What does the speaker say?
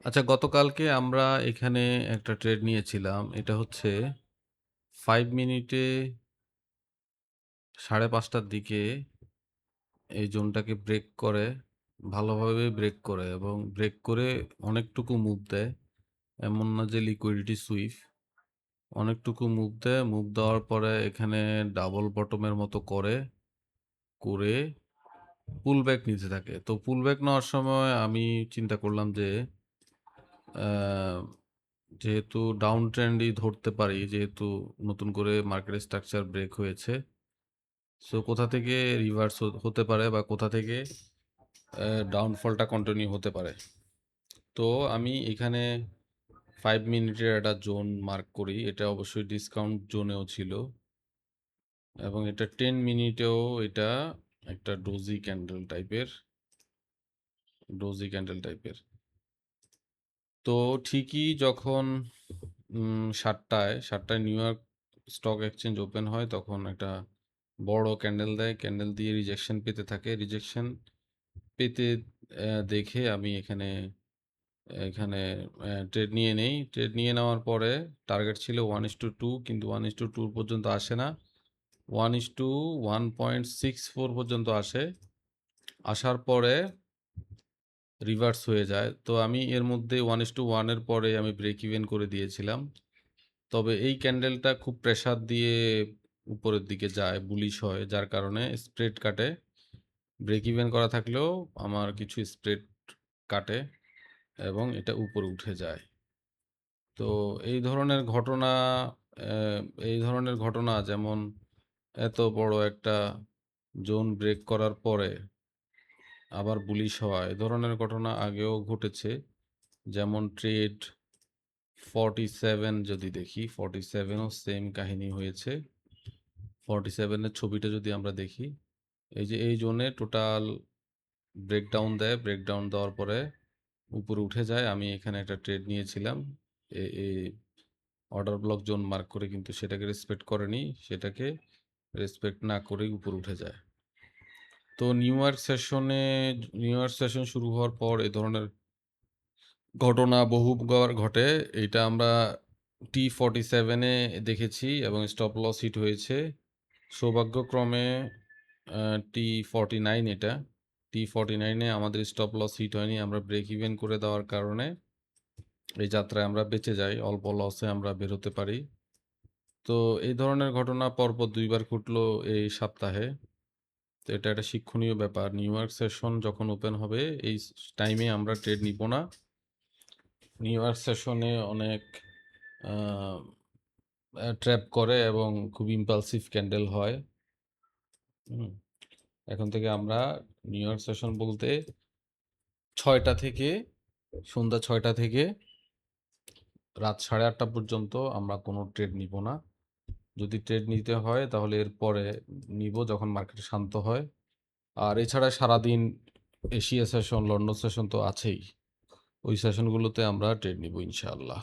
আচ্ছা, গতকালকে আমরা এখানে একটা ট্রেড নিয়েছিলাম। এটা হচ্ছে 5 মিনিটে 5:30টার দিকে এই জোনটাকে ব্রেক করে, ভালোভাবে ব্রেক করে এবং ব্রেক করে অনেকটুকু মুভ দেয়। এমন না যে লিকুইডিটি সুইপ, অনেকটুকু মুভ দেয়। মুভ দেওয়ার পরে এখানে ডাবল বটমের মতো করে পুল ব্যাক নিতে থাকে। তো পুল ব্যাক নেওয়ার সময় আমি চিন্তা করলাম যে আহ, যেহেতু ডাউন ট্রেন্ডই ধরতে পারি, যেহেতু নতুন করে মার্কেট স্ট্রাকচার ব্রেক হয়েছে, সো কোথা থেকে রিভার্স হতে পারে বা কোথা থেকে ডাউনফলটা কন্টিনিউ হতে পারে। তো আমি এখানে 5 মিনিটের একটা জোন মার্ক করি। এটা অবশ্যই ডিসকাউন্ট জোনেও ছিল এবং এটা 10 মিনিটেও এটা একটা ডোজি ক্যান্ডেল টাইপের। তো ঠিকই যখন 7টায় New York stock exchange open হয়, তখন একটা বড় ক্যান্ডেল দেয়। ক্যান্ডেল দিয়ে রিজেকশন পেতে থাকে। রিজেকশন পেতে দেখে আমি এখানে এখানে ট্রেড নিয়ে নেই। ট্রেড নিয়ে নেওয়ার পরে টার্গেট ছিল 1:2, কিন্তু 1:2 পর্যন্ত আসে না। 1:1.64 পর্যন্ত আসে। আসার পরে রিভার্স হয়ে যায়। তো আমি এর মধ্যে 1:1 এর পরে আমি ব্রেক ইভেন করে দিয়েছিলাম। তবে এই ক্যান্ডেলটা খুব প্রেসার দিয়ে উপরের দিকে যায়, বুলিশ হয়, যার কারণে স্প্রেড কাটে। ব্রেক ইভেন করা থাকলেও আমার কিছু স্প্রেড কাটে এবং এটা উপরে উঠে যায়। তো এই ধরনের ঘটনা আহ, এই ধরনের ঘটনা, যেমন এত বড় একটা জোন ব্রেক করার পরে আবার বুলিশ হওয়া, এ ধরনের ঘটনা আগেও ঘটেছে। যেমন ট্রেড 47 যদি দেখি, 47ও সেম কাহিনী হয়েছে। 47-এর ছবিটা যদি আমরা দেখি, এই যে এই জোনে টোটাল ব্রেকডাউন দেয়। ব্রেকডাউন দেওয়ার পরে উপরে উঠে যায়। আমি এখানে একটা ট্রেড নিয়েছিলাম এই অর্ডার ব্লক জোন মার্ক করে, কিন্তু সেটাকে রেসপেক্ট করেনি। সেটাকে রেসপেক্ট না করেই উপরে উঠে যায়। তো নিউ ইয়র্ক সেশন শুরু হওয়ার পর এই ধরনের ঘটনা বহুবার ঘটে। এটা আমরা T47-এ দেখেছি এবং স্টপ লস হিট হয়েছে। সৌভাগ্যক্রমে T49, এটা T49-এ আমাদের স্টপ লস হিট হয়নি। আমরা ব্রেক ইভেন করে দেওয়ার কারণে এই যাত্রায় আমরা বেঁচে যাই, অল্প লসে আমরা বেরোতে পারি। তো এই ধরনের ঘটনা পরপর 2বার ঘটলো এই সপ্তাহে। তো এটা একটা শিক্ষণীয় ব্যাপার। নিউ ইয়র্ক সেশন যখন ওপেন হবে এই টাইমে আমরা ট্রেড নিব না। নিউ ইয়র্ক সেশনে অনেক ট্র্যাপ করে এবং খুব ইম্পালসিভ ক্যান্ডেল হয়। হুম, এখন থেকে আমরা নিউ ইয়র্ক সেশন বলতে 6টা থেকে সন্ধ্যা 6টা থেকে রাত 8:30 পর্যন্ত আমরা কোনো ট্রেড নিব না। যদি ট্রেড নিতে হয় তাহলে এরপরে নিব, যখন মার্কেট শান্ত হয়। আর এছাড়া সারাদিন এশিয়া সেশন, লন্ডন সেশন তো আছেই। ওই সেশনগুলোতে আমরা ট্রেড নিব ইনশাআল্লাহ।